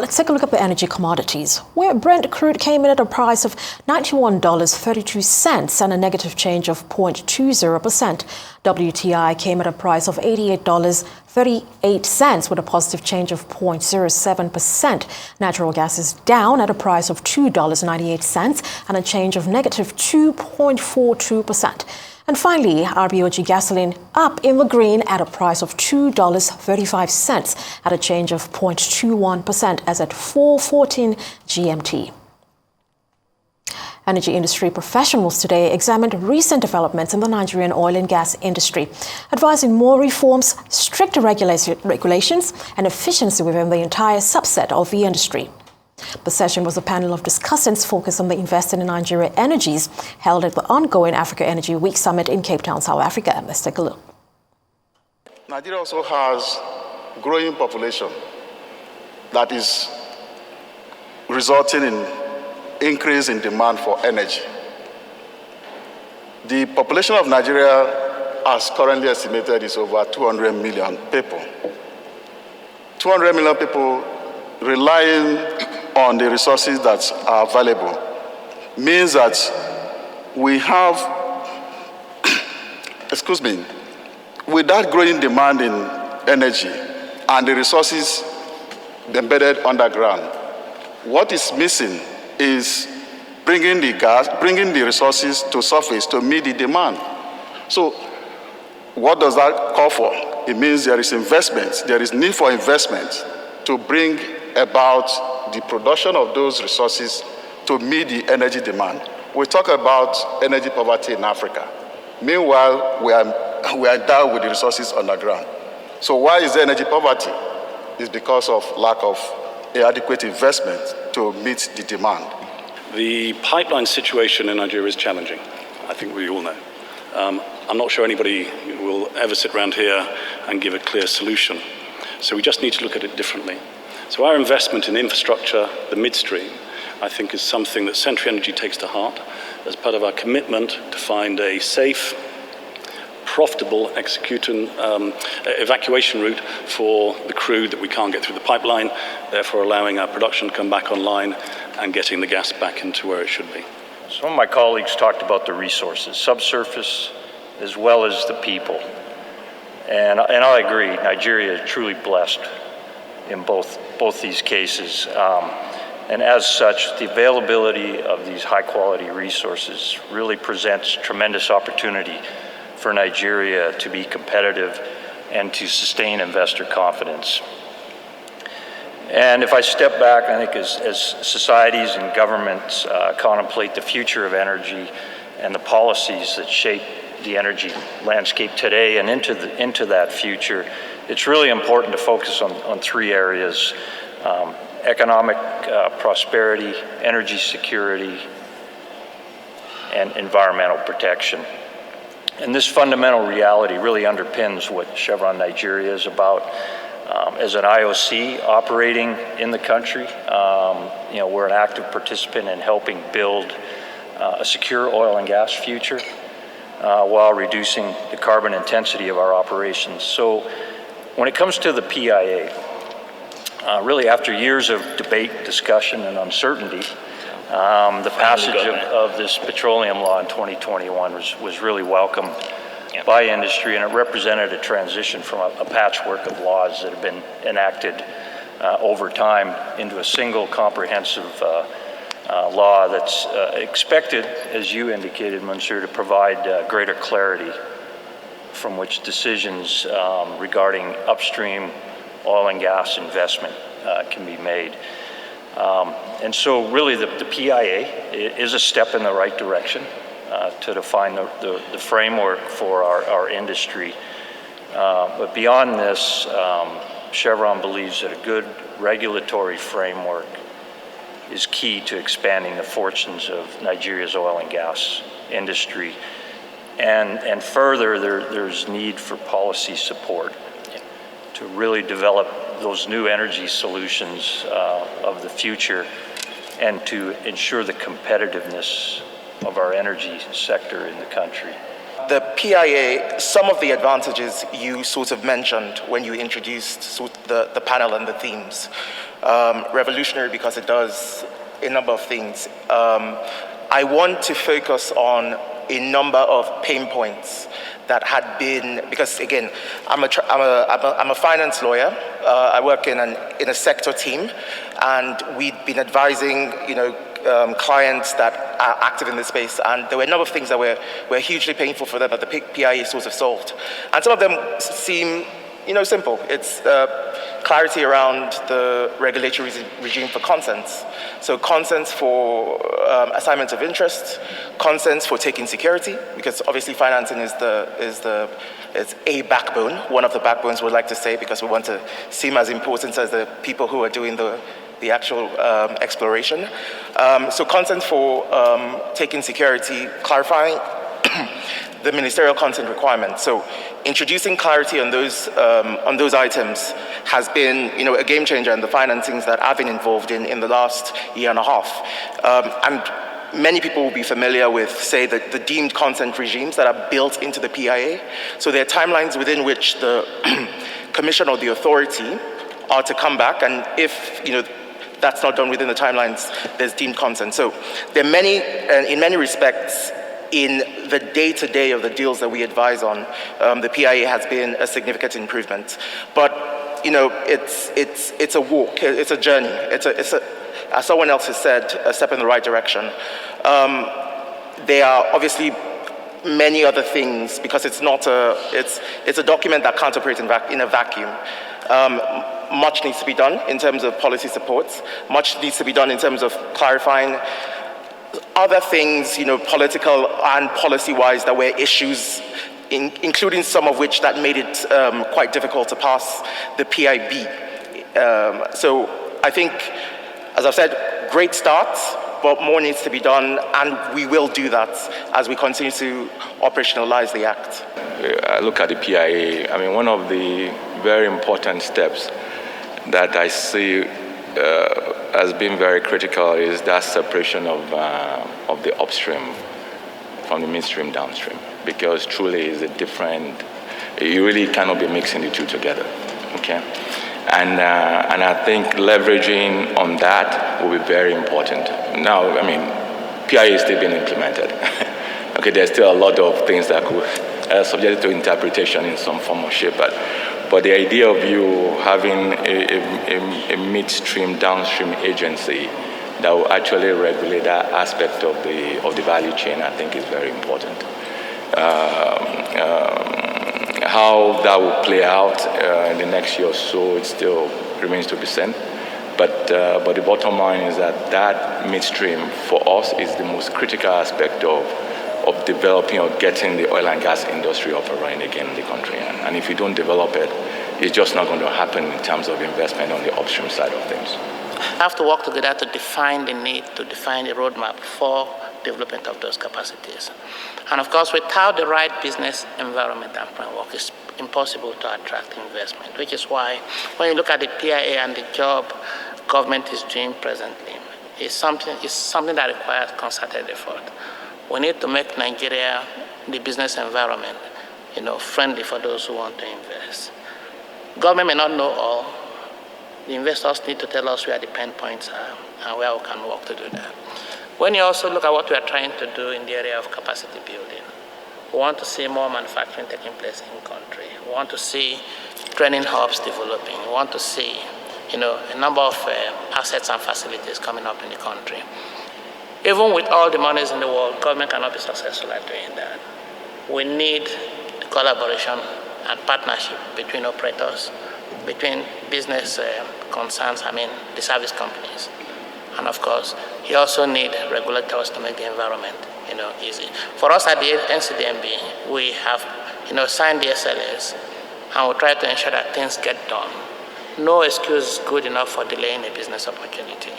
let's take a look at the energy commodities, where Brent crude came in at a price of $91.32 and a negative change of 0.20%. WTI came at a price of $88.38 with a positive change of 0.07%. Natural gas is down at a price of $2.98 and a change of negative 2.42%. And finally, RBOG gasoline up in the green at a price of $2.35 at a change of 0.21% as at 4:14 GMT. Energy industry professionals today examined recent developments in the Nigerian oil and gas industry, advising more reforms, stricter regulations, and efficiency within the entire subset of the industry. The session was a panel of discussants focused on the Investing in Nigeria Energies held at the ongoing Africa Energy Week Summit in Cape Town, South Africa. Let's take a look. Nigeria also has a growing population that is resulting in increase in demand for energy. The population of Nigeria, as currently estimated, is over 200 million people. 200 million people relying on the resources that are available means that we have, with that growing demand in energy and the resources embedded underground, what is missing is bringing the resources to surface to meet the demand. So what does that call for? It means there is investment, there is need for investment to bring about the production of those resources to meet the energy demand. We talk about energy poverty in Africa. Meanwhile, we are endowed with the resources underground. So why is there energy poverty? It's because of lack of adequate investment to meet the demand. The pipeline situation in Nigeria is challenging, I think we all know. I'm not sure anybody will ever sit around here and give a clear solution. So we just need to look at it differently. So our investment in infrastructure, the midstream, I think is something that Century Energy takes to heart as part of our commitment to find a safe, profitable evacuation route for the crude that we can't get through the pipeline, therefore allowing our production to come back online and getting the gas back into where it should be. Some of my colleagues talked about the resources, subsurface as well as the people. And I agree, Nigeria is truly blessed in both these cases. And as such, the availability of these high-quality resources really presents tremendous opportunity for Nigeria to be competitive and to sustain investor confidence. And if I step back, I think as societies and governments contemplate the future of energy and the policies that shape the energy landscape today and into that future, it's really important to focus on three areas: economic prosperity, energy security, and environmental protection. And this fundamental reality really underpins what Chevron Nigeria is about. As an IOC operating in the country, we're an active participant in helping build a secure oil and gas future while reducing the carbon intensity of our operations. So when it comes to the PIA, really after years of debate, discussion, and uncertainty, the passage of this petroleum law in 2021 was really welcomed by industry, and it represented a transition from a patchwork of laws that have been enacted over time into a single comprehensive law that's expected, as you indicated, Mansour, to provide greater clarity from which decisions regarding upstream oil and gas investment can be made. And so really the PIA is a step in the right direction to define the framework for our industry. But beyond this, Chevron believes that a good regulatory framework is key to expanding the fortunes of Nigeria's oil and gas industry. And further, there's need for policy support to really develop those new energy solutions of the future and to ensure the competitiveness of our energy sector in the country. The PIA, some of the advantages you sort of mentioned when you introduced the panel and the themes. Revolutionary because it does a number of things. I want to focus on a number of pain points that had been, because again, I'm a finance lawyer. I work in a sector team, and we'd been advising, clients that are active in this space, and there were a number of things that were hugely painful for them that the PIA sort of solved. And some of them seem, simple. It's clarity around the regulatory regime for consents. So consents for assignments of interest, consents for taking security, because obviously financing is a backbone, one of the backbones we'd like to say, because we want to seem as important as the people who are doing the actual exploration. So consent for taking security, clarifying the ministerial consent requirements. So introducing clarity on those items has been, a game changer in the financings that I've been involved in the last year and a half. And many people will be familiar with, say, the deemed consent regimes that are built into the PIA. So there are timelines within which the commission or the authority are to come back, and if, that's not done within the timelines, there's deemed consent. So there are many, in many respects, in the day-to-day of the deals that we advise on, the PIA has been a significant improvement. But, it's a walk, it's a journey. It's a, as someone else has said, a step in the right direction. There are obviously many other things, because it's a document that can't operate in a vacuum. Much needs to be done in terms of policy supports. Much needs to be done in terms of clarifying other things, political and policy-wise, that were issues, including some of which that made it quite difficult to pass the PIB. So I think, as I've said, great start, but more needs to be done, and we will do that as we continue to operationalize the Act. I look at the PIA, one of the very important steps that I see as being very critical is that separation of the upstream from the midstream downstream, because truly is a different, you really cannot be mixing the two together, okay? And I think leveraging on that will be very important. Now, PIA is still being implemented. Okay, there's still a lot of things that could subject to interpretation in some form or shape, but the idea of you having a midstream downstream agency that will actually regulate that aspect of the value chain, I think, is very important. How that will play out in the next year or so, it still remains to be seen. But the bottom line is that midstream for us is the most critical aspect of developing or getting the oil and gas industry up and running again in the country. And if you don't develop it, it's just not going to happen in terms of investment on the upstream side of things. We have to work together to define the need, to define the roadmap for development of those capacities. And of course, without the right business environment and framework, it's impossible to attract investment, which is why when you look at the PIA and the job government is doing presently, it's something that requires concerted effort. We need to make Nigeria, the business environment, friendly for those who want to invest. Government may not know all. The investors need to tell us where the pain points are and where we can work to do that. When you also look at what we are trying to do in the area of capacity building, we want to see more manufacturing taking place in the country. We want to see training hubs developing. We want to see, a number of assets and facilities coming up in the country. Even with all the monies in the world, government cannot be successful at doing that. We need collaboration and partnership between operators, between business concerns, the service companies. And of course, you also need regulators to make the environment, easy. For us at the NCDMB, we have, signed the SLAs, and we try to ensure that things get done. No excuse good enough for delaying a business opportunity.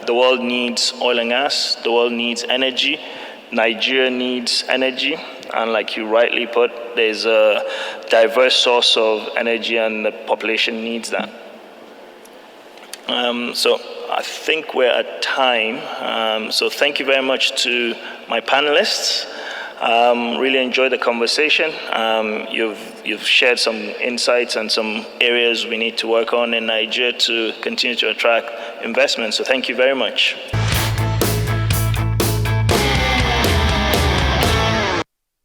The world needs oil and gas. The world needs energy. Nigeria needs energy. And like you rightly put, there's a diverse source of energy and the population needs that. So I think we're at time. So thank you very much to my panelists. Really enjoyed the conversation. You've shared some insights and some areas we need to work on in Nigeria to continue to attract investment. So thank you very much.